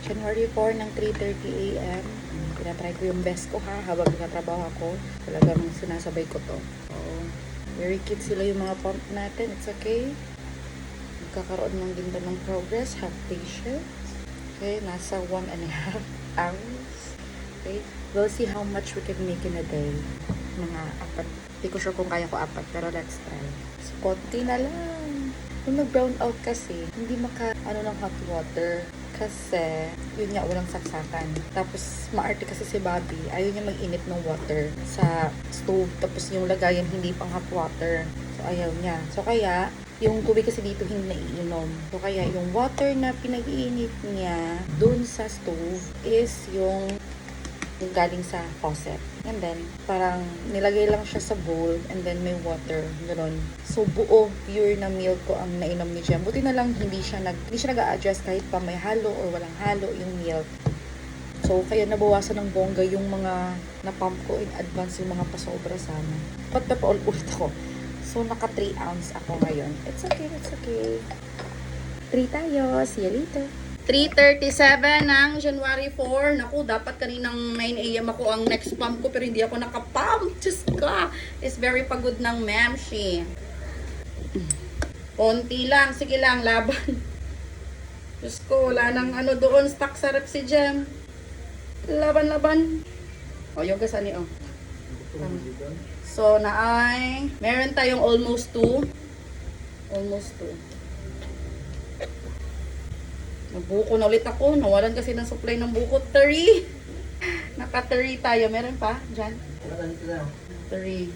January 4 ng 3:30 AM. Tinatry ko yung best ko ha, habang nagtatrabaho ako. Talagang sinasabay ko to. So, very cute sila yung mga pump natin. It's okay. Magkakaroon ng ganda ng progress. Have patience. Okay, nasa 1.5 hours. Okay, we'll see how much we can make in a day. Mga 4. Hindi ko sure kung kaya ko 4, pero let's try. So, konti na lang. Kung nag-brown out kasi, hindi ng hot water. Kasi, yun nga, walang saksakan. Tapos, maarte kasi si Bobby. Ayaw niya mag-init ng water sa stove. Tapos, yung lagayan hindi pang hot water. So, ayaw niya. So, kaya, yung tubig kasi dito hindi naiinom. So, kaya, yung water na pinag-iinit niya dun sa stove is yung galing sa faucet. And then, parang nilagay lang siya sa bowl and then may water. Gano'n. So, buo, pure na milk ko ang nainom ni Jem. Buti na lang hindi siya nag-a-adjust kahit pa may halo or walang halo yung milk. So, kaya nabawasan ng bongga yung mga na-pump ko in advance yung mga pasobra sana. Ba't pa ulit ako? So, naka 3 ounce ako ngayon. It's okay, it's okay. 3 tayo. See you later. 3:37 ng January 4. Naku, dapat kaninang 9 AM ako ang next pump ko pero hindi ako nakapump. Diyos ko. It's very pagod ng Memshi. Konti lang. Sige lang, laban. Diyos ko, wala nang doon. Stuck sa rep si Jem. Laban. O, yung kasani, o. So, meron tayong almost 2. Almost 2. Nabuko na ulit ako. Nawalan kasi ng supply ng buko. 3. Naka 3 tayo. Meron pa? Diyan? 3.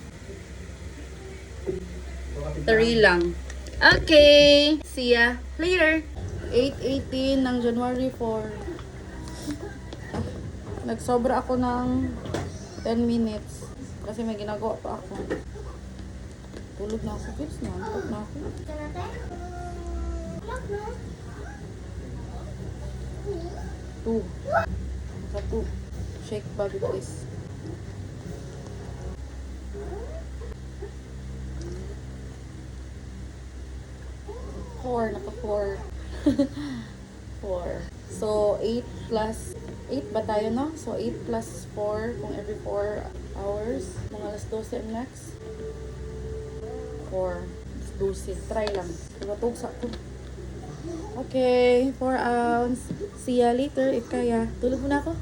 3 lang. Okay. See ya later. 8:18 ng January 4. Nagsobra ako ng 10 minutes. Kasi may ginagawa pa ako. Tulog na ako. Kids na. Tulog na ako. Two. Sa 2. Shake Bobby please. Four. Naka 4. 4. So, 8 plus 8 ba tayo, no? So, 8 plus 4 kung every 4 hours. Mga alas 12 max. 4. 12. Try lang. Ibatugsa ko. Okay, 4 ounce. See ya later if kaya. Tulog muna ako.